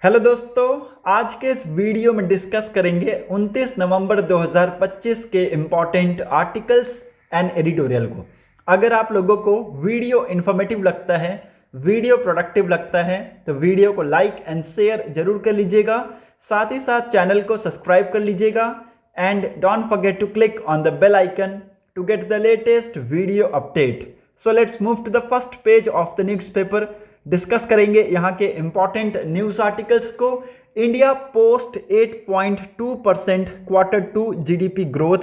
Hello दोस्तों, आज के इस वीडियो में डिस्कस करेंगे 29 नवंबर 2025 के इम्पॉर्टेंट आर्टिकल्स एंड एडिटोरियल को। अगर आप लोगों को वीडियो इन्फॉर्मेटिव लगता है, वीडियो प्रोडक्टिव लगता है तो वीडियो को लाइक एंड शेयर जरूर कर लीजिएगा। साथ ही साथ चैनल को सब्सक्राइब कर लीजिएगा and don't forget to click on the bell icon to get the latest video update. So let's move to the first page of the newspaper. Discuss करेंगे यहाँ के इंपॉर्टेंट न्यूज आर्टिकल्स को। India post 8.2% Q2 GDP growth,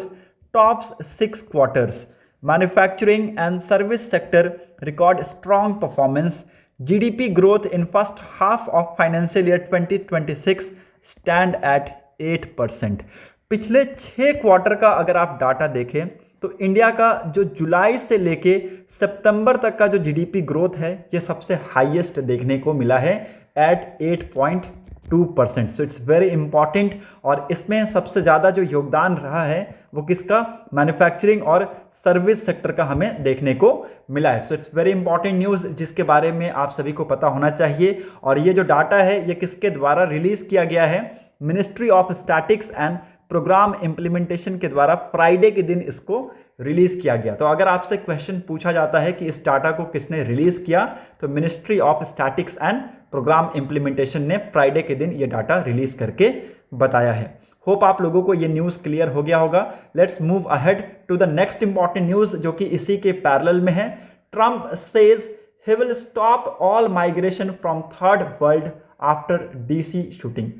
tops 6 quarters. Manufacturing and service sector record strong performance. GDP growth in first half of financial year 2026 stand at 8%। पिछले 6 quarter का अगर आप data देखें तो इंडिया का जो जुलाई से लेके सितंबर तक का जो जीडीपी ग्रोथ है ये सबसे हाईएस्ट देखने को मिला है at 8.2%। So it's very important. और इसमें सबसे ज़्यादा जो योगदान रहा है वो किसका? मैन्युफैक्चरिंग और सर्विस सेक्टर का हमें देखने को मिला है। सो इट्स वेरी इंपॉर्टेंट न्यूज़ जिसके बारे में आप सभी को पता होना चाहिए। और ये जो डाटा है ये किसके द्वारा रिलीज़ किया गया है? Ministry of statics and programme implementation के द्वारा फ्राइडे के दिन इसको रिलीज किया गया। तो अगर आपसे क्वेश्चन पूछा जाता है कि इस डाटा को किसने रिलीज किया तो ministry of statics and programme implementation ने फ्राइडे के दिन ये डाटा रिलीज करके बताया है। होप आप लोगों को ये न्यूज़ क्लियर हो गया होगा। Let's move ahead to the next important news जो कि इसी के पैरेलल में है। Trump says he will stop all migration from third world after DC shooting.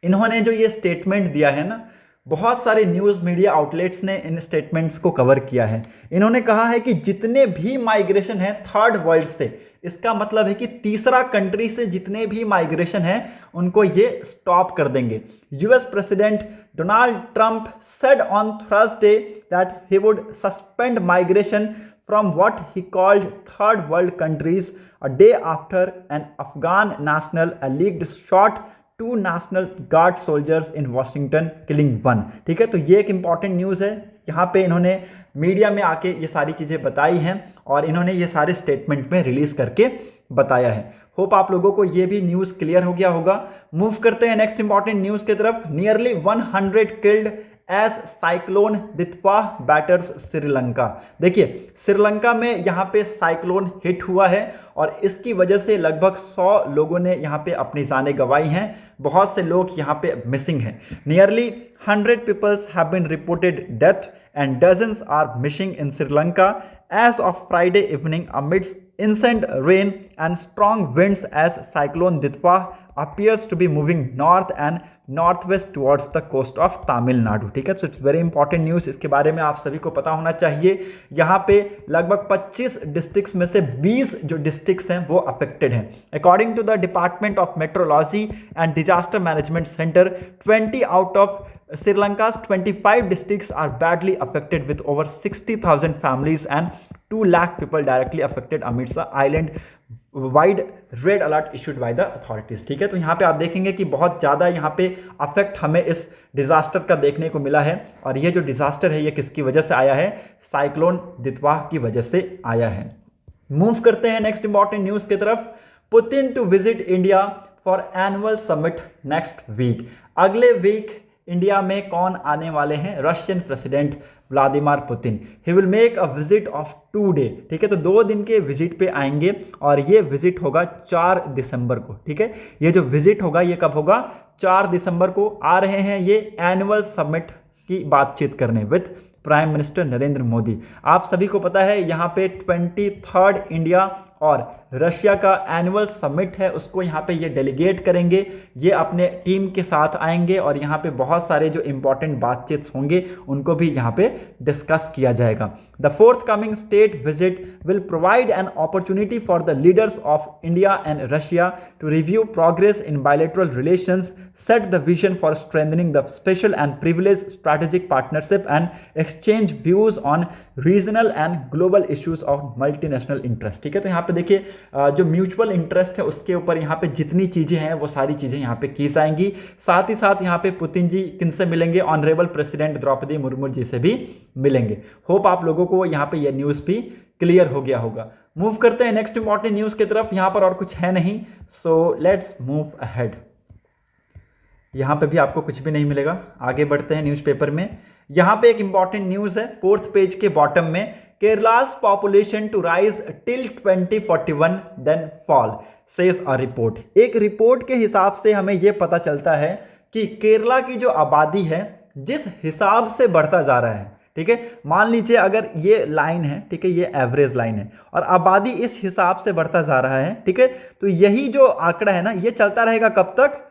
इन्होंने जो ये स्टेटमेंट दिया है ना, बहुत सारे न्यूज़ मीडिया आउटलेट्स ने इन स्टेटमेंट्स को कवर किया है। इन्होंने कहा है कि जितने भी माइग्रेशन है थर्ड वर्ल्ड से, इसका मतलब है कि तीसरा कंट्री से जितने भी माइग्रेशन है उनको ये स्टॉप कर देंगे। US president Donald Trump said on Thursday that he would suspend migration from what he called third world countries a day after an Afghan national alleged shot 2 National Guard soldiers in Washington killing 1। ठीक है, तो ये एक important news है। यहाँ पे इन्होंने media में आके ये सारी चीज़ें बताई हैं और इन्होंने ये सारे स्टेटमेंट में रिलीज़ करके बताया है। होप आप लोगों को ये भी न्यूज़ क्लियर हो गया होगा। मूव करते हैं नेक्स्ट इंपॉर्टेंट न्यूज़ की तरफ। Nearly 100 killed as cyclone Ditwah batters Sri Lanka. देखिए, श्रीलंका में यहाँ पे साइक्लोन हिट हुआ है और इसकी वजह से लगभग 100 लोगों ने यहाँ पे अपनी जानें गंवाई हैं। बहुत से लोग यहाँ पे मिसिंग हैं। Nearly 100 peoples have been reported death and dozens are missing in Sri Lanka as of Friday evening amidst incessant rain and strong winds as cyclone Ditwa appears to be moving north and north towards the coast of Tamil Nadu. ठीक है, सो it's very important news. इसके बारे में आप सभी को पता होना चाहिए। यहाँ पे लगभग 25 डिस्ट्रिक्ट्स में से 20 जो डिस्ट्रिक्ट्स हैं वो अफेक्टेड हैं। According to the department of metrology and disaster management centre, 20 out of Srilanka's 25 districts are badly affected with over 60,000 families and 2 lakh people directly affected amidst the island wide red alert issued by the authorities. ठीक है, तो यहाँ पे आप देखेंगे कि बहुत ज़्यादा यहाँ पे अफेक्ट हमें इस डिज़ास्टर का देखने को मिला है। और ये जो डिज़ास्टर है ये किसकी वजह से आया है? साइक्लोन दित्वा की वजह से आया है। मूव करते हैं नेक्स्ट इंपॉर्टेंट न्यूज़ की तरफ। Putin to visit India for annual summit next week. अगले वीक इंडिया में कौन आने वाले हैं? Russian president Vladimir Putin. He will make a visit of 2 day. ठीक है, तो 2 दिन के विजिट पे आएंगे और ये विजिट होगा 4 दिसंबर को। ठीक है, ये जो विजिट होगा ये कब होगा? 4 दिसंबर को आ रहे हैं ये एनुअल समिट की बातचीत करने with prime minister Narendra Modi. आप सभी को पता है यहाँ पे 23rd इंडिया और रशिया का एनुअल समिट है, उसको यहाँ पे ये डेलीगेट करेंगे। ये अपने टीम के साथ आएंगे और यहाँ पे बहुत सारे जो इंपॉर्टेंट बातचीत होंगे उनको भी यहाँ पे डिस्कस किया जाएगा। The forthcoming state visit will provide an opportunity for the leaders of India and Russia to review progress in bilateral relations, set the vision for strengthening the special and privilege strategic partnership and exchange views on regional and global issues of multinational interest. ठीक है, तो यहाँ पे देखिए जो mutual interest है उसके ऊपर यहाँ पे जितनी चीज़ें हैं वो सारी चीज़ें यहाँ पे की जाएंगी। साथ ही साथ यहाँ पे पुतिन जी किनसे मिलेंगे? ऑनरेबल प्रेसिडेंट द्रौपदी मुर्मू जी से भी मिलेंगे। होप आप लोगों को यहाँ पे ये न्यूज़ भी क्लियर हो गया होगा। मूव करते हैं नेक्स्ट इंपॉर्टेंट न्यूज़ की तरफ। यहाँ पर और कुछ है नहीं, सो लेट्स मूव अहेड। यहाँ पे भी आपको कुछ भी नहीं मिलेगा। आगे बढ़ते हैं न्यूज़पेपर में। यहाँ पे एक इंपॉर्टेंट न्यूज़ है 4th पेज के बॉटम में, Kerala's population to rise till 2041 then fall says a report. एक रिपोर्ट के हिसाब से हमें यह पता चलता है कि केरला की जो आबादी है जिस हिसाब से बढ़ता जा रहा है, ठीक है, मान लीजिए अगर ये लाइन है, ठीक है, ये एवरेज लाइन है और आबादी इस हिसाब से बढ़ता जा रहा है, ठीक है, तो यही जो आंकड़ा है ना ये चलता रहेगा कब तक,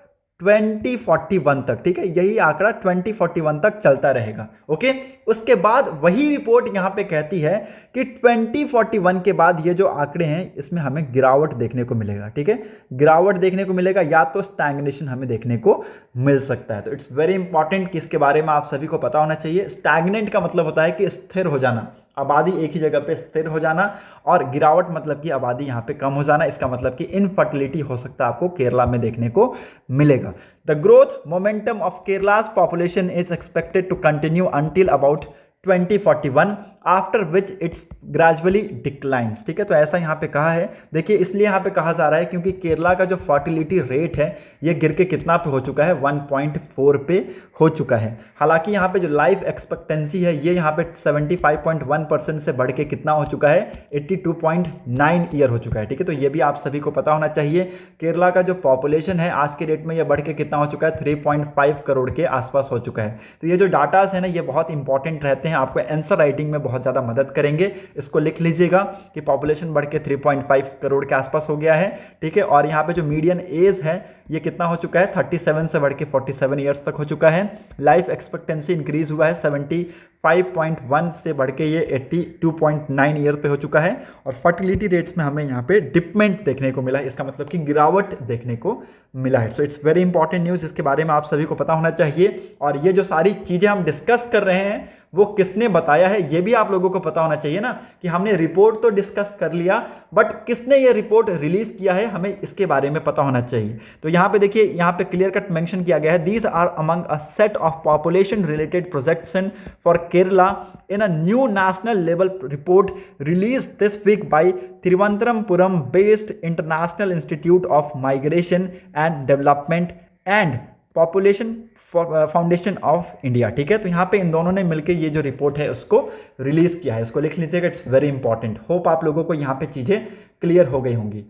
2041 तक, ठीक है, यही आंकड़ा 2041 तक चलता रहेगा। ओके, उसके बाद वही रिपोर्ट यहां पे कहती है कि 2041 के बाद ये जो आंकड़े हैं इसमें हमें गिरावट देखने को मिलेगा, ठीक है, गिरावट देखने को मिलेगा या तो स्टैग्नेशन हमें देखने को मिल सकता है। तो इट्स वेरी इंपॉर्टेंट कि इसके बारे में आप सभी को पता होना चाहिए। स्टैग्नेंट का मतलब होता है कि स्थिर हो जाना, आबादी एक ही जगह पे स्थिर हो जाना, और गिरावट मतलब कि आबादी यहाँ पे कम हो जाना। इसका मतलब कि इनफर्टिलिटी हो सकता है आपको केरला में देखने को मिलेगा। The growth momentum of Kerala's population is expected to continue until about 2041 after which it's gradually declines, ठीक है, तो ऐसा यहाँ पे कहा है। देखिए इसलिए यहाँ पे कहा जा रहा है क्योंकि केरला का जो फर्टिलिटी रेट है ये गिर के कितना पे हो चुका है, 1.4 पे हो चुका है। हालांकि यहाँ पे जो लाइफ एक्सपेक्टेंसी है ये यहाँ पे 75.1% से बढ़ के कितना हो चुका है, 82.9 ईयर हो चुका है, ठीक है, तो ये भी आप सभी को पता होना चाहिए। केरला का जो पॉपुलेशन है आज के डेट में ये बढ़ के कितना हो चुका है, 3.5 करोड़ के आसपास हो चुका है। तो ये जो डाटाज है ना ये बहुत इंपॉर्टेंट रहते हैं, आपको आंसर राइटिंग में बहुत ज़्यादा मदद करेंगे। इसको लिख लीजिएगा कि पॉपुलेशन बढ़ के 3.5 करोड़ के आसपास हो गया है, ठीक है, और यहाँ पे जो मीडियन एज है ये कितना हो चुका है, 37 से बढ़ के 47 ईयर्स तक हो चुका है। लाइफ एक्सपेक्टेंसी इंक्रीज हुआ है 75.1 से बढ़ के ये 82.9 ईयर पे हो चुका है। और फर्टिलिटी रेट्स में हमें यहाँ पे डिपमेंट देखने को मिला है, इसका मतलब कि गिरावट देखने को मिला है। सो इट्स वेरी इंपॉर्टेंट न्यूज़, इसके बारे में आप सभी को पता होना चाहिए। और ये जो सारी चीज़ें हम डिस्कस कर रहे हैं वो किसने बताया है ये भी आप लोगों को पता होना चाहिए ना, कि हमने रिपोर्ट तो डिस्कस कर लिया बट किसने ये रिपोर्ट रिलीज किया है हमें इसके बारे में पता होना चाहिए। तो यहाँ पे देखिए, यहाँ पे क्लियर कट मेंशन किया गया है, these are among a set of population related projection for Kerala in a new national level report release this week by Thiruvananthapuram based international institute of migration and development and population foundation of India, ठीक है, तो यहाँ पे इन दोनों ने मिलकर ये जो रिपोर्ट है उसको रिलीज किया है। इसको लिख लीजिएगा, इट्स वेरी इंपॉर्टेंट। होप आप लोगों को यहाँ पे चीजें क्लियर हो गई होंगी।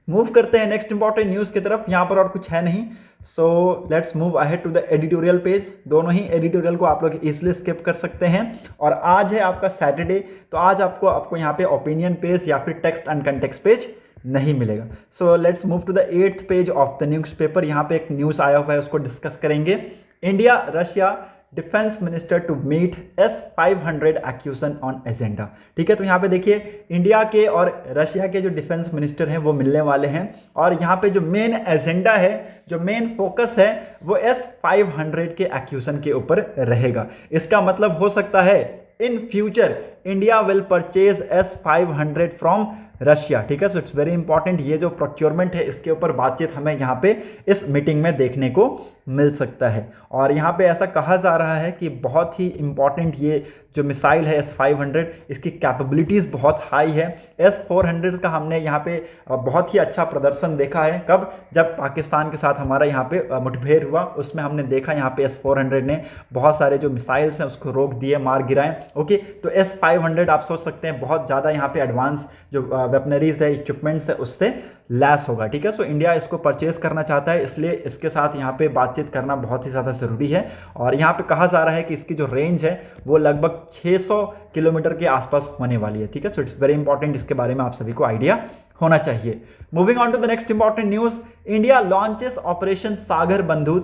मूव करते हैं नेक्स्ट इंपॉर्टेंट न्यूज़ की तरफ। यहाँ पर और कुछ है नहीं, so let's move ahead to the editorial page. दोनों ही एडिटोरियल को आप लोग इजीली स्किप कर सकते हैं। और आज है आपका सैटरडे, तो आज आपको यहाँ पे ओपिनियन पेज या फिर टेक्स्ट एंड कंटेक्स्ट पेज नहीं मिलेगा। So let's move to the 8th page of the newspaper. यहाँ पे एक न्यूज़ आया हुआ है, उसको डिस्कस करेंगे। India Russia defence minister to meet S-500 acquisition on agenda, ठीक है, तो यहाँ पे देखिए इंडिया के और रशिया के जो डिफेंस मिनिस्टर हैं वो मिलने वाले हैं। और यहाँ पे जो मेन एजेंडा है, जो मेन फोकस है वो S-500 के एक्यूशन के ऊपर रहेगा। इसका मतलब हो सकता है in future India will purchase S-500 from Russia, ठीक है, सो इट्स वेरी इंपॉर्टेंट। ये जो प्रोक्योरमेंट है इसके ऊपर बातचीत हमें यहाँ पे इस मीटिंग में देखने को मिल सकता है। और यहाँ पे ऐसा कहा जा रहा है कि बहुत ही इंपॉर्टेंट ये जो मिसाइल है S-500, इसकी कैपेबिलिटीज़ बहुत हाई है। S-400 का हमने यहाँ पे बहुत ही अच्छा प्रदर्शन देखा है, कब, जब पाकिस्तान के साथ हमारा यहाँ पे मुठभेड़ हुआ, उसमें हमने देखा यहाँ पे S-400 ने बहुत सारे जो मिसाइल्स हैं उसको रोक दिए, मार गिराएं। ओके, तो S-500 आप सोच सकते हैं बहुत ज़्यादा यहाँ पे एडवांस जो वेपनरीज है, इक्विपमेंट्स है, उससे लैस होगा, ठीक है। सो इंडिया इसको परचेज करना चाहता है, इसलिए इसके साथ यहाँ पे बातचीत करना बहुत ही ज़्यादा ज़रूरी है। और यहाँ पे कहा जा रहा है कि इसकी जो रेंज है वो लगभग 600 किलोमीटर के आसपास होने वाली है, ठीक है। सो इट्स वेरी इंपॉर्टेंट, इसके बारे में आप सभी को आइडिया होना चाहिए। Moving on to the next important news, India launches operation सागर बंधु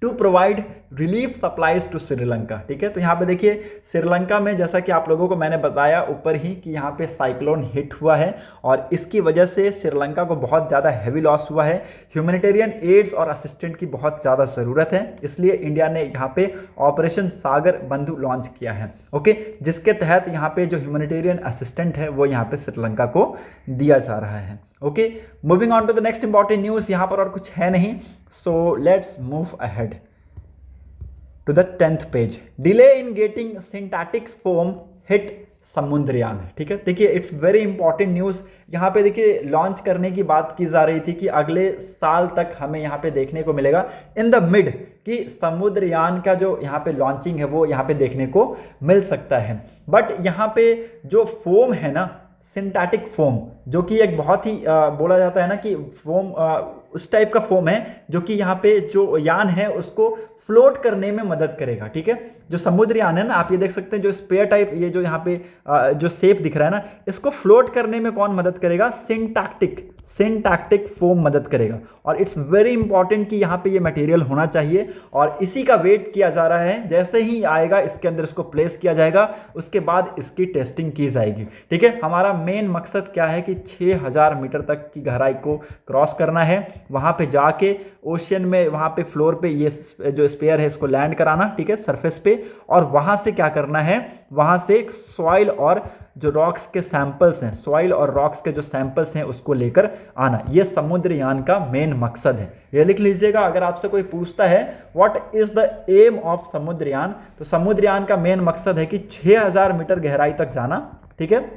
to provide relief supplies to Sri Lanka, ठीक है, तो यहाँ पे देखिए श्रीलंका में जैसा कि आप लोगों को मैंने बताया ऊपर ही कि यहाँ पे साइक्लोन हिट हुआ है और इसकी वजह से श्रीलंका को बहुत ज़्यादा हैवी लॉस हुआ है। ह्यूमैनिटेरियन एड्स और असिस्टेंट की बहुत ज़्यादा ज़रूरत है, इसलिए इंडिया ने यहाँ पे ऑपरेशन सागर बंधु लॉन्च किया है, ओके, जिसके तहत यहाँ पे जो ह्यूमैनिटेरियन असिस्टेंट है वो यहाँ पे श्रीलंका को दिया जा रहा है। Okay, moving on to the next important news, यहाँ पर और कुछ है नहीं, so let's move ahead to the 10th page. Delay in getting synthetic foam hit Samudrayaan है। ठीक है, देखिए इट्स वेरी इंपॉर्टेंट न्यूज़। यहाँ पे देखिए लॉन्च करने की बात की जा रही थी कि अगले साल तक हमें यहाँ पे देखने को मिलेगा इन द मिड कि समुद्रयान का जो यहाँ पे लॉन्चिंग है वो यहाँ पे देखने को मिल सकता है। बट यहाँ पे जो फोम है ना, सिंथेटिक फोम, जो कि एक बहुत ही बोला जाता है ना कि फोम उस टाइप का फोम है जो कि यहाँ पे जो यान है उसको फ्लोट करने में मदद करेगा। ठीक है, जो समुद्रयान है ना, आप ये देख सकते हैं जो स्पेयर टाइप, ये जो यहाँ पे जो शेप दिख रहा है ना, इसको फ्लोट करने में कौन मदद करेगा? सिंथेटिक फोम मदद करेगा। और इट्स वेरी इंपॉर्टेंट कि यहाँ पे ये मटेरियल होना चाहिए और इसी का वेट किया जा रहा है। जैसे ही आएगा इसके अंदर इसको प्लेस किया जाएगा, उसके बाद इसकी टेस्टिंग की जाएगी। ठीक है, हमारा मेन मकसद क्या है कि 6000 मीटर तक की गहराई को क्रॉस करना है, वहाँ पे जाके ओशियन में वहाँ पे फ्लोर पे ये जो स्पेयर है इसको लैंड कराना। ठीक है, सरफेस पे, और वहाँ से क्या करना है, वहाँ से सॉइल और जो रॉक्स के सैंपल्स हैं, सॉइल और रॉक्स के जो सैंपल्स हैं उसको लेकर आना। ये समुद्रयान का मेन मकसद है। ये लिख लीजिएगा, अगर आपसे कोई पूछता है what is the aim of Samudrayaan, तो समुद्रयान का मेन मकसद है कि 6000 मीटर गहराई तक जाना। ठीक है,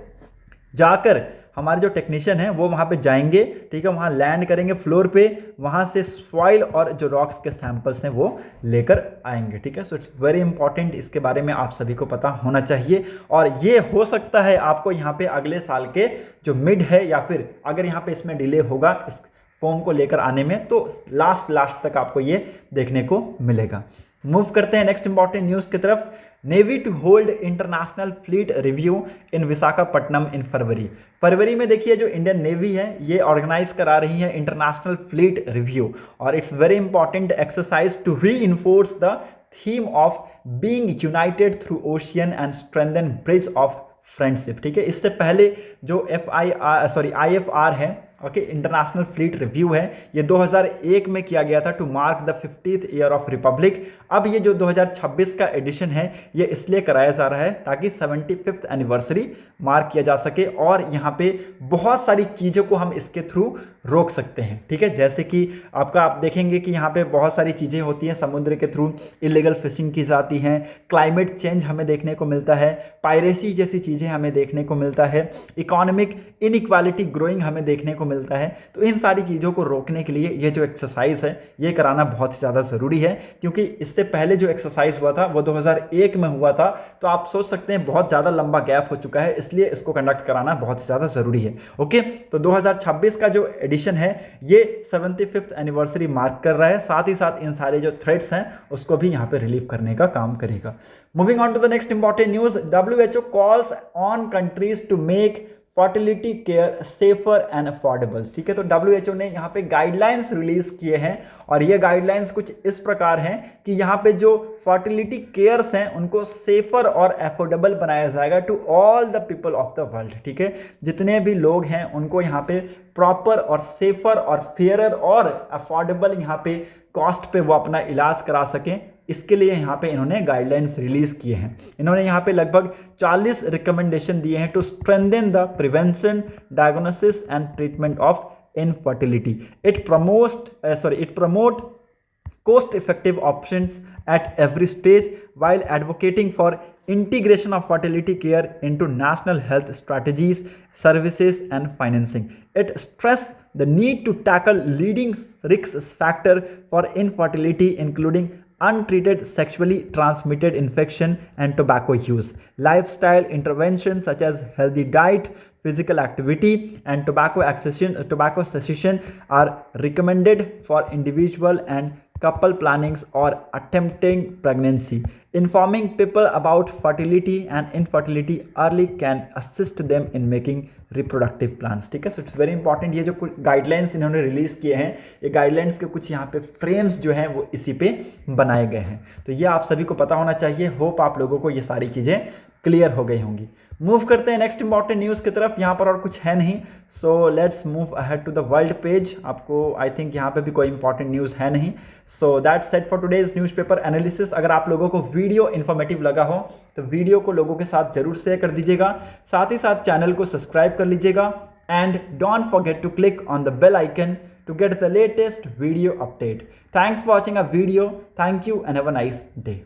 जाकर हमारे जो टेक्नीशियन हैं वो वहाँ पे जाएंगे। ठीक है, वहाँ लैंड करेंगे फ्लोर पे, वहाँ से सॉइल और जो रॉक्स के सैंपल्स हैं वो लेकर आएंगे। ठीक है, सो इट्स वेरी इंपॉर्टेंट, इसके बारे में आप सभी को पता होना चाहिए। और ये हो सकता है आपको यहाँ पे अगले साल के जो मिड है, या फिर अगर यहाँ पे इसमें डिले होगा इस फॉर्म को लेकर आने में, तो लास्ट तक आपको ये देखने को मिलेगा। मूव करते हैं नेक्स्ट इंपॉर्टेंट न्यूज़ की तरफ। Navy to hold international fleet review in Visakhapatnam in February में देखिए जो इंडियन नेवी है ये ऑर्गेनाइज करा रही है इंटरनेशनल फ्लीट रिव्यू, और it's very important exercise to reinforce the theme of being united through ocean and strengthen bridge of friendship. ठीक है, इससे पहले जो IFR है, ओके, इंटरनेशनल फ्लीट रिव्यू है, ये 2001 में किया गया था to mark the 50th year of republic. अब ये जो 2026 का एडिशन है ये इसलिए कराया जा रहा है ताकि 75th एनिवर्सरी मार्क किया जा सके, और यहाँ पे बहुत सारी चीज़ों को हम इसके थ्रू रोक सकते हैं। ठीक है, जैसे कि आप देखेंगे कि यहाँ पे बहुत सारी चीज़ें होती हैं समुद्र के थ्रू, इलीगल फिशिंग की जाती हैं, क्लाइमेट चेंज हमें देखने को मिलता है, पायरेसी जैसी चीज़ें हमें देखने को मिलता है, इकोनॉमिक इनइक्वालिटी ग्रोइंग हमें देखने को मिलता है। तो इन सारी चीज़ों को रोकने के लिए ये जो एक्सरसाइज है ये कराना बहुत ही ज़्यादा ज़रूरी है, क्योंकि इससे पहले जो एक्सरसाइज हुआ था वो 2001 में हुआ था। तो आप सोच सकते हैं बहुत ज़्यादा लंबा गैप हो चुका है, इसलिए इसको कंडक्ट कराना बहुत ही ज़्यादा ज़रूरी है। ओके, तो 2026 का जो एडिशन है ये 75th एनिवर्सरी मार्क कर रहा है, साथ ही साथ इन सारे जो थ्रेट्स हैं उसको भी यहाँ पे रिलीव करने का काम करेगा। Moving on to the next important news. WHO calls on countries to make fertility care safer and affordable. ठीक है, तो WHO ने यहाँ पे गाइडलाइंस रिलीज किए हैं, और ये गाइडलाइंस कुछ इस प्रकार हैं कि यहाँ पे जो फर्टिलिटी केयर्स हैं उनको सेफर और अफोर्डेबल बनाया जाएगा to all the people of the world. ठीक है, जितने भी लोग हैं उनको यहाँ पे प्रॉपर और सेफर और फेयरर और अफोर्डेबल यहाँ पे कॉस्ट पे वो अपना इलाज करा सकें, इसके लिए यहाँ पे इन्होंने गाइडलाइंस रिलीज किए हैं। इन्होंने यहाँ पे लगभग 40 रिकमेंडेशन दिए हैं to strengthen the prevention, diagnosis and treatment of infertility. It promote cost effective options at every stage while advocating for integration of fertility care into national health strategies, services and financing. It stressed the need to tackle leading risk factor for infertility including untreated sexually transmitted infection and tobacco use. Lifestyle interventions such as healthy diet, physical activity and tobacco cessation are recommended for individual and couple plannings or attempting pregnancy. Informing people about fertility and infertility early can assist them in making reproductive plans. ठीक है, सो it's very important. ये जो कुछ guidelines इन्होंने release किए हैं, ये guidelines के कुछ यहाँ पे फ्रेम्स जो हैं वो इसी पे बनाए गए हैं, तो ये आप सभी को पता होना चाहिए। होप आप लोगों को ये सारी चीज़ें क्लियर हो गई होंगी। मूव करते हैं नेक्स्ट इंपॉर्टेंट न्यूज़ की तरफ। यहाँ पर और कुछ है नहीं, so let's move ahead to the world page. आपको आई थिंक यहाँ पे भी कोई इंपॉर्टेंट न्यूज़ है नहीं। So that's set for today's newspaper analysis. अगर आप लोगों को वीडियो इन्फॉर्मेटिव लगा हो तो वीडियो को लोगों के साथ जरूर शेयर कर दीजिएगा, साथ ही साथ चैनल को सब्सक्राइब कर लीजिएगा, and don't forget to click on the bell icon to get the latest video update. Thanks for watching a video. Thank you and have a nice day.